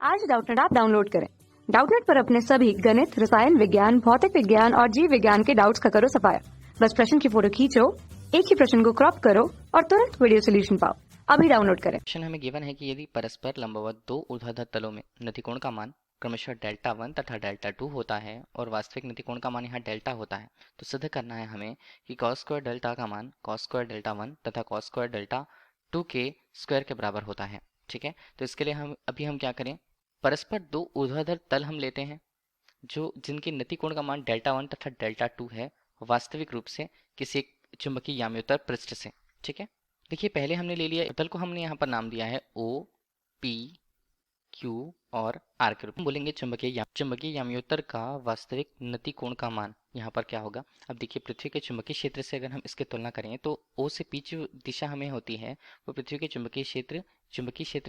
आज Doubtnut app download करें। Doubtnut पर अपने सभी गणित, रसायन विज्ञान, भौतिक विज्ञान और जीव विज्ञान के डाउट्स का करो सफाया। बस प्रश्न की फोटो खींचो, एक ही प्रश्न को क्रॉप करो और तुरंत वीडियो सोल्यूशन पाओ। अभी डाउनलोड करें। क्वेश्चन हमें गिवन है कि यदि परस्पर लंबवत दो ऊर्ध्वाधर तलों में नतिकोण का मान क्रमशः डेल्टा 1 तथा डेल्टा 2 होता है और वास्तविक नतिकोण का मान यहाँ डेल्टा होता है, तो सिद्ध करना है हमें कि कॉस स्क्वायर डेल्टा का मान कॉस स्क्वायर डेल्टा 1 तथा कॉस स्क्वायर डेल्टा 2 के स्क्वायर के बराबर होता है। ठीक है, तो इसके लिए हम क्या करें, परस्पर दो ऊर्ध्वाधर तल हम लेते हैं जो जिनके नतिकोण का मान डेल्टा 1 तथा डेल्टा 2 है, वास्तविक रूप से किसी एक चुंबकीय याम्योत्तर पृष्ठ से। ठीक है, देखिए पहले हमने ले लिया तल को, हमने यहाँ पर नाम दिया है ओ पी क्यू और आर के रूप में। बोलेंगे चुंबकीय याम्योत्तर का वास्तविक नतिकोण का मान यहाँ पर क्या होगा। अब देखिए पृथ्वी के चुंबकीय क्षेत्र से अगर हम इसकी तुलना करें तो ओ से पी जो दिशा हमें होती है वो पृथ्वी के चुंबकीय क्षेत्र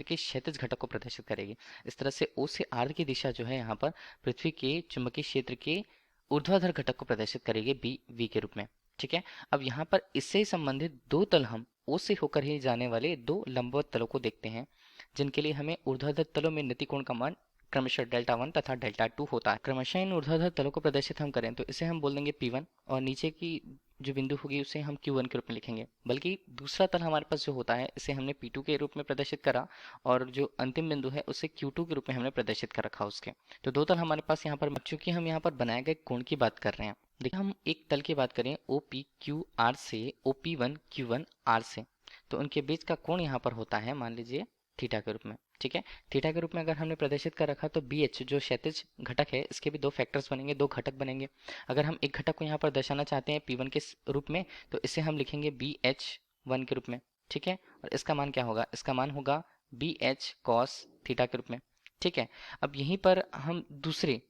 के क्षैतिज घटक को प्रदर्शित करेगी। इस तरह से ओ से आर की दिशा जो है यहाँ पर पृथ्वी के चुंबकीय क्षेत्र के ऊर्ध्वाधर घटक को प्रदर्शित करेगी बी वी के रूप में। ठीक है, अब यहाँ पर इससे संबंधित दो तल हम ओ से होकर ही जाने वाले दो लंबवत तलों को देखते हैं जिनके लिए हमें ऊर्ध्वाधर तलों में नतिकोण का मान क्रमशः डेल्टा 1 तथा डेल्टा 2 होता है। क्रमशः इन ऊर्ध्वाधर तलों को प्रदर्शित हम करें तो इसे हम बोल देंगे P1 और नीचे की जो बिंदु होगी उसे हम Q1 के रूप में लिखेंगे। बल्कि दूसरा तल हमारे पास जो होता है इसे हमने P2 के रूप में प्रदर्शित करा और जो अंतिम बिंदु है उसे Q2 के रूप में हमने प्रदर्शित कर रखा उसके। तो दो तल हमारे पास यहाँ पर, चूंकि हम यहाँ पर बनाए गए कोण की बात कर रहे हैं, देखिए हम एक तल की बात करें OPQR से OP1Q1R से, तो उनके बीच का कोण यहाँ पर होता है मान लीजिए थीटा के रूप में। ठीक है, थीटा के रूप में अगर हमने प्रदर्शित कर रखा तो बी एच जो क्षैतिज घटक है इसके भी दो फैक्टर्स बनेंगे, दो घटक बनेंगे। अगर हम एक घटक को यहाँ पर दर्शाना चाहते हैं P1 के रूप में तो इसे हम लिखेंगे BH1 के रूप में। ठीक है, और इसका मान क्या होगा, इसका मान होगा BH cos थीटा के रूप में। ठीक है, अब यहीं पर हम दूसरे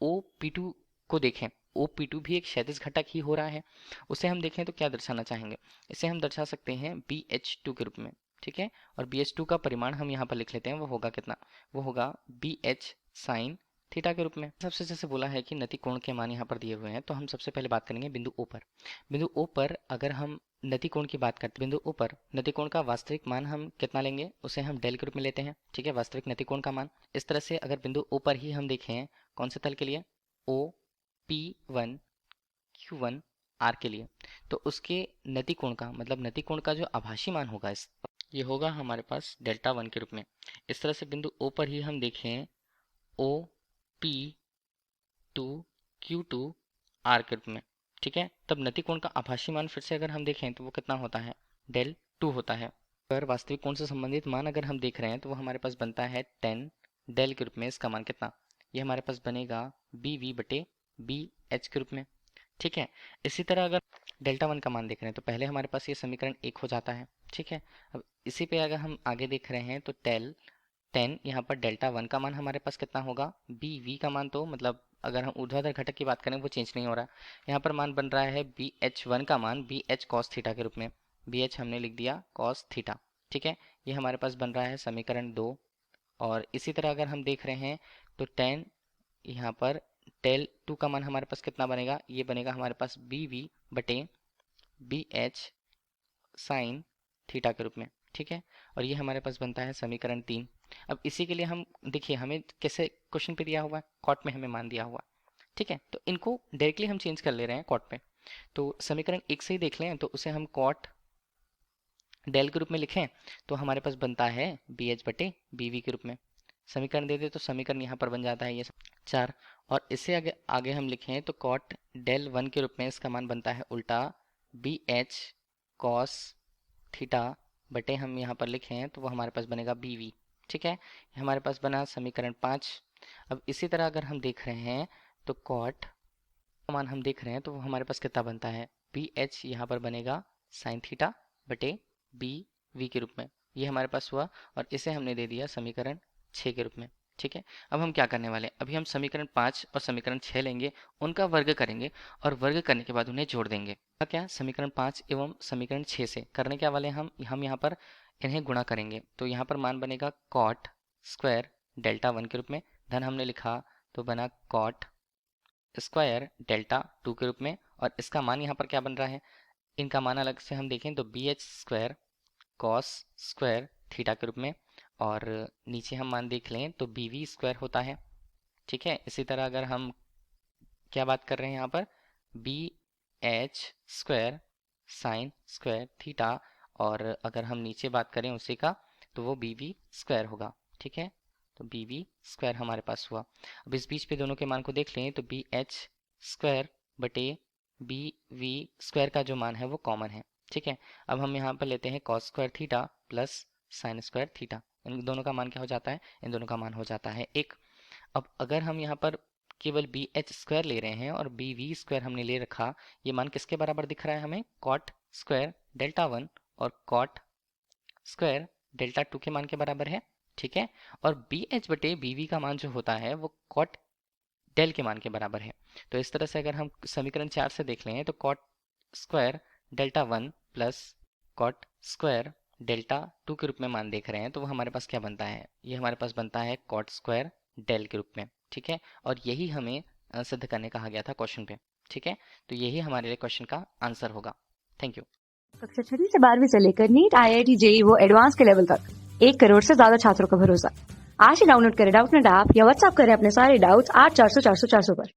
OP2 को देखें, OP2 भी एक क्षैतिज घटक ही हो रहा है, उसे हम देखें तो क्या दर्शाना चाहेंगे, इसे हम दर्शा सकते हैं BH2 के रूप में। ठीक है, और BH2 का परिमाण हम यहाँ पर लिख लेते हैं, वो होगा कितना, वो होगा BH साइन थीटा के रूप में। सबसे जैसे बोला है कि नतिकोण के मान यहाँ पर दिए हुए हैं तो हम सबसे पहले बात करेंगे बिंदु O पर। बिंदु O पर अगर हम नतिकोण की बात करते हैं, बिंदु O पर नतिकोण का वास्तविक मान हम कितना लेंगे, उसे हम डेल के रूप में लेते हैं। ठीक है, वास्तविक नतिकोण का मान। इस तरह से अगर बिंदु O पर ही हम देखें कौन से तल के लिए, OP1Q1 आर के लिए, तो उसके नतिकोण का मतलब नतिकोण का जो आभासी मान होगा ये होगा हमारे पास डेल्टा 1 के रूप में। इस तरह से बिंदु O पर ही हम देखें OP2Q2R के रूप में। ठीक है, तब नतिकोण का आभासी मान फिर से अगर हम देखें तो वो कितना होता है, डेल 2 होता है। अगर वास्तविक कोण से संबंधित मान अगर हम देख रहे हैं तो वो हमारे पास बनता है 10 डेल के रूप में। इसका मान कितना, ये हमारे पास बनेगा BV/BH के रूप में। ठीक है, इसी तरह अगर डेल्टा 1 का मान देख रहे हैं तो पहले हमारे पास ये समीकरण 1 हो जाता है। ठीक है, अब इसी पे अगर हम आगे देख रहे हैं तो 10 यहाँ पर डेल्टा 1 का मान हमारे पास कितना होगा, BV का मान, तो मतलब अगर हम ऊर्ध्वाधर घटक की बात करें वो चेंज नहीं हो रहा है, यहाँ पर मान बन रहा है BH1 का मान BH cos थीटा के रूप में। BH हमने लिख दिया cos थीटा। ठीक है, ये हमारे पास बन रहा है समीकरण 2। और इसी तरह अगर हम देख रहे हैं तो 10 यहाँ पर डेल 2 का मान हमारे पास कितना बनेगा, ये बनेगा हमारे पास BV/BH साइन थीटा के रूप में। ठीक है, और ये हमारे पास बनता है समीकरण 3। अब इसी के लिए हम देखिए हमें कैसे क्वेश्चन पे दिया हुआ है, कॉट में हमें मान दिया हुआ है। ठीक है, तो इनको डायरेक्टली हम चेंज कर ले रहे हैं कॉट पे। तो समीकरण 1 से ही देख लें तो उसे हम कॉट डेल के रूप में लिखें तो हमारे पास बनता है BH/BV के रूप में। समीकरण दे दे तो समीकरण यहाँ पर बन जाता है ये 4। और इससे आगे आगे हम लिखें तो कॉट डेल 1 के रूप में इसका मान बनता है उल्टा BH cos थीटा बटे हम यहाँ पर लिखें तो वो हमारे पास बनेगा BV। ठीक है, ये हमारे पास बना समीकरण 5। अब इसी तरह अगर हम देख रहे हैं तो कॉट का मान हम देख रहे हैं तो वो हमारे पास कितना बनता है, BH यहाँ पर बनेगा साइन थीटा बटे BV के रूप में। ये हमारे पास हुआ और इसे हमने दे दिया समीकरण 6 के रूप में। ठीक है, अब हम क्या करने वाले हैं, अभी हम समीकरण 5 और समीकरण 6 लेंगे, उनका वर्ग करेंगे और वर्ग करने के बाद उन्हें जोड़ देंगे। क्या समीकरण 5 एवं समीकरण 6 से करने क्या वाले हम यहाँ पर इन्हें गुणा करेंगे, तो यहाँ पर मान बनेगा कॉट स्क्वायर डेल्टा 1 के रूप में, धन हमने लिखा तो बना कॉट स्क्वायर डेल्टा 2 के रूप में। और इसका मान यहाँ पर क्या बन रहा है, इनका मान अलग से हम देखें तो BH square cos square theta के रूप में। और नीचे हम मान देख लें तो BV स्क्वायर होता है। ठीक है, इसी तरह अगर हम क्या बात कर रहे हैं यहाँ पर, BH square sine square theta, और अगर हम नीचे बात करें उसी का तो वो BV स्क्वायर होगा। ठीक है, तो BV स्क्वायर हमारे पास हुआ। अब इस बीच पे दोनों के मान को देख लें तो BH स्क्वायर बटे BV स्क्वायर का जो मान है वो कॉमन है। ठीक है, अब हम यहाँ पर लेते हैं cos square theta plus sine square theta. इन दोनों का मान क्या हो जाता है, इन दोनों का मान हो जाता है 1। अब अगर हम यहाँ पर केवल BH स्क्वायर ले रहे हैं और BV स्क्वायर हमने ले रखा, ये मान किसके बराबर दिख रहा है हमें, कॉट स्क्वायर डेल्टा 1 और कॉट स्क्वायर डेल्टा 2 के मान के बराबर है। ठीक है, और BH बटे BV का मान जो होता है वो कॉट डेल के मान के बराबर है। तो इस तरह से अगर हम समीकरण 4 से देख लें तो cot square delta 1 plus cot square delta 2 के रूप में मान देख रहे हैं, तो वो हमारे पास क्या बनता है, ये हमारे पास बनता है कॉट स्क्वायर डेल के रूप में। ठीक है, और यही हमें सिद्ध करने कहा गया था क्वेश्चन पे। ठीक है, तो यही हमारे लिए क्वेश्चन का आंसर होगा। Thank you. कक्षा 6 से 12वीं से लेकर नीट, IIT, JEE वो एडवांस के लेवल तक 1 करोड़ से ज्यादा छात्रों का भरोसा। आज ही डाउनलोड करें डाउटनेट ऐप या व्हाट्सएप करें अपने सारे डाउट्स 8400 400 400 पर।